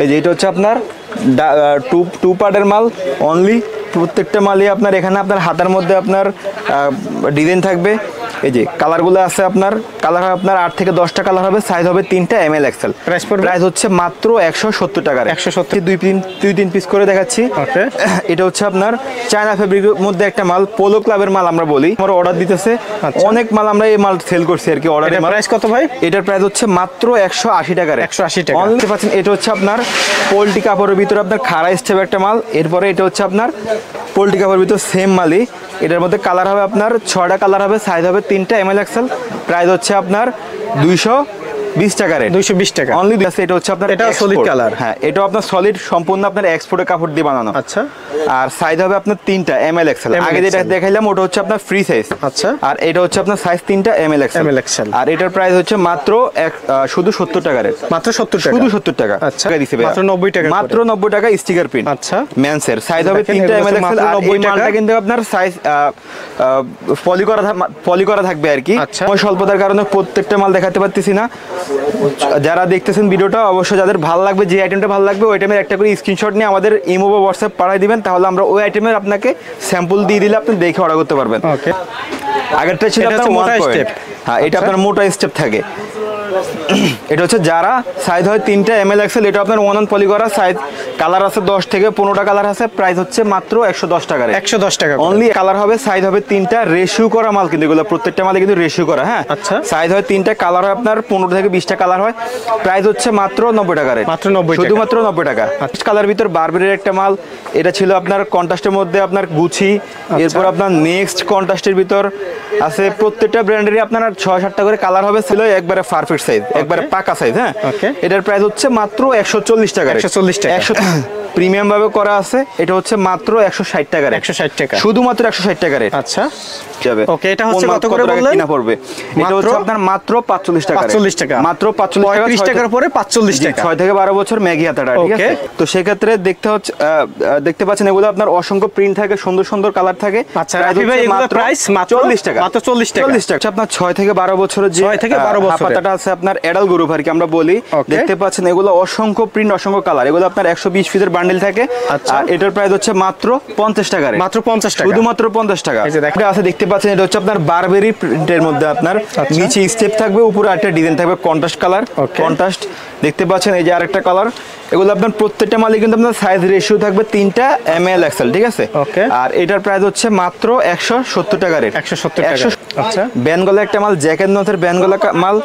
এই যে এটা হচ্ছে আপনার টু পার্টের মাল অনলি। প্রত্যেকটা মালই আপনার এখানে আপনার হাতার মধ্যে আপনার ডিজাইন থাকবে। এই যে কালারগুলো আছে আপনার, কালার হবে আপনার 8 থেকে 10টা কালার হবে, সাইজ হবে 3টা ML XL। প্রাইস হচ্ছে মাত্র 170 টাকা। 170 দুই তিন পিস করে দেখাচ্ছি। ওকে, এটা হচ্ছে আপনার চায়না ফেব্রিকের মধ্যে একটা মাল, পোলো ক্লাবের মাল আমরা বলি। আমরা অর্ডার দিতেছে অনেক মাল, আমরা এই মাল সেল করছি আর কি অর্ডারে। প্রাইস কত ভাই? এটার প্রাইস হচ্ছে মাত্র 180 টাকা। 180 টাকা অনলি পাচ্ছেন। এটা হচ্ছে আপনার পোল্ট্রি কাপড়ের ভিতরে আপনার খাড়া স্টেপ একটা মাল। এরপরে এটা হচ্ছে আপনার পোল্ট্রি কাপড়ের ভিতরে সেম মালই। এটার মধ্যে কালার হবে আপনার 6টা কালার হবে, সাইজ হবে 3টা ML XL। প্রাইস হচ্ছে আপনার 220 টাকা। 220 টাকা অনলি আছে। এটা হচ্ছে আপনার এটা সলিড কালার। হ্যাঁ, এটাও আপনার সলিড, সম্পূর্ণ আপনার এক্সপোর্টের কাপড় দিয়ে বানানো। আচ্ছা, আর সাইজ হবে আপনার 3টা ML XL। আগে যেটা দেখাইলাম ওটা হচ্ছে আপনার ফ্রি সাইজ। আচ্ছা, আর এটা হচ্ছে আপনার সাইজ 3টা ML XL। আর এটার প্রাইস হচ্ছে মাত্র শুধু 70 টাকা। মাত্র 70 টাকা, শুধু 70 টাকা। আচ্ছা, মাত্র 90 টাকা, মাত্র 90 টাকা স্টিকার প্রিন্ট। আচ্ছা, মেন্সের সাইজ হবে 3টা ML XL। আর এই মালটা কিন্তু আপনার সাইজ পলি করা থাকবে আর কি। সময় স্বল্পতার কারণে প্রত্যেকটা মাল দেখাতে পারতেছি না। যারা দেখতেছেন ভিডিওটা, অবশ্যই যাদের ভালো লাগবে, যে আইটেমটা ভালো লাগবে ওই আইটেমের একটা করে স্ক্রিনশট নিয়ে আমাদের ইমো বা হোয়াটসঅ্যাপ পাঠিয়ে দিবেন, তাহলে আমরা ওই আইটেমের আপনাকে স্যাম্পল দিয়ে দিলে আপনি দেখে অর্ডার করতে পারবেন। ওকে, আগেরটা ছিল আপনার মোটা স্টেপ। হ্যাঁ, এটা আপনার মোটা স্টেপ থাকে। এটা হচ্ছে যারা সাইজ হয় 3টা ML XL। এটা আপনার 1 পলি করা, সাইজ কালার আছে 10 থেকে 15টা কালার আছে। প্রাইস হচ্ছে মাত্র 110 টাকা। 110 টাকা অনলি। কালার হবে, সাইজ হবে 3টা, রেশিও করা মাল কিন্তু এগুলো প্রত্যেকটা মালে কিন্তু রেশিও করা। হ্যাঁ, আচ্ছা, সাইজ হয় 3টা, কালার হয় আপনার 15 থেকে 20টা কালার হয়। প্রাইস হচ্ছে মাত্র 90 টাকা। মাত্র 90 টাকা, শুধুমাত্র 90 টাকা। কালার ভিতর বারবেরির একটা মাল। এটা ছিল আপনার কন্ট্রাস্টের মধ্যে আপনার গুচি। এরপর আপনার নেক্সট কন্ট্রাস্টের ভিতর আছে প্রত্যেকটা ব্র্যান্ডেরই আপনার 6-7টা করে কালার হবে। ছিল একবারে পারফেক্ট সাইজ, একবারে পাকা সাইজ। হ্যাঁ, এটার প্রাইস হচ্ছে মাত্র 140 টাকা। 140 টাকা প্রিমিয়াম ভাবে করা আছে। এটা হচ্ছে মাত্র 160 টাকা। 160 টাকা, শুধুমাত্র 160 টাকা। আচ্ছা, যাবে। ওকে, এটা হচ্ছে কত করে বললেন? কিনা পড়বে? এটা হচ্ছে আপনার মাত্র 45 টাকা। 45 টাকা, মাত্র 45 টাকার পরে 45 টাকা। 6 থেকে 12 বছর ম্যাগি হাতাটা। ঠিক আছে। তো সেই ক্ষেত্রে দেখতে পাচ্ছেন এগুলো আপনার অসংখ্য প্রিন্ট থাকে, সুন্দর সুন্দর কালার থাকে। আচ্ছা, রাফি ভাই, এগুলোর প্রাইস মাত্র 40 টাকা। মাত্র 40 টাকা। 40 টাকা। আপনার 6 থেকে 12 বছরের যে 6 থেকে 12 বছরের হাতাটা আছে আপনার অ্যাডাল্ট গ্রুপ আর কি আমরা বলি। দেখতে পাচ্ছেন এগুলো অসংখ্য প্রিন্ট, অসংখ্য কালার। এগুলো আপনার 120 পিসের বান্ডেল থাকে। আর এটার প্রাইস হচ্ছে মাত্র 50 টাকা। মাত্র 50 টাকা, শুধুমাত্র 50 টাকা। এটা আছে, দেখতে পাচ্ছেন এটা হচ্ছে আপনার বারবেরি প্রিন্টের মধ্যে আপনার নিচে স্টেপ থাকবে, উপরে একটা ডিজাইন থাকবে কন্ট্রাস্ট কালার। কন্ট্রাস্ট দেখতে পাচ্ছেন, এই যে আরেকটা কালার। এগুলো আপনার প্রত্যেকটা মালে কিন্তু আপনার সাইজ রেশিও থাকবে 3টা ML XL। ঠিক আছে। আর এটার প্রাইস হচ্ছে মাত্র 170 টাকা। 170 টাকা। আচ্ছা, ব্যানগলা একটা মাল, জ্যাকেট নথের ব্যানগলা মাল।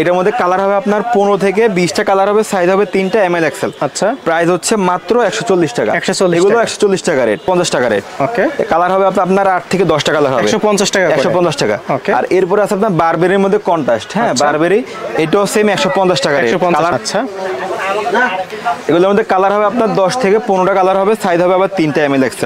এটার মধ্যে কালার হবে আপনার 15 থেকে 20টা কালার হবে, সাইজ হবে 3টা ML XL। আচ্ছা, প্রাইস হচ্ছে মাত্র 140 টাকা। 140 এগুলো 140 টাকা রেট, 50 টাকা রেট। ওকে, কালার হবে আপনার 8 থেকে 10টা কালার হবে, 150 টাকা। 150 টাকা। আর এরপরে আছে আপনার বারবেরির মধ্যে কন্ট্রাস্ট। হ্যাঁ, বারবেরি এটাও সেম 150 টাকা রেট। আচ্ছা, এগুলোর মধ্যে কালার হবে আপনার 10 থেকে 15টা কালার হবে, সাইজ হবে আবার 3টা ML XL।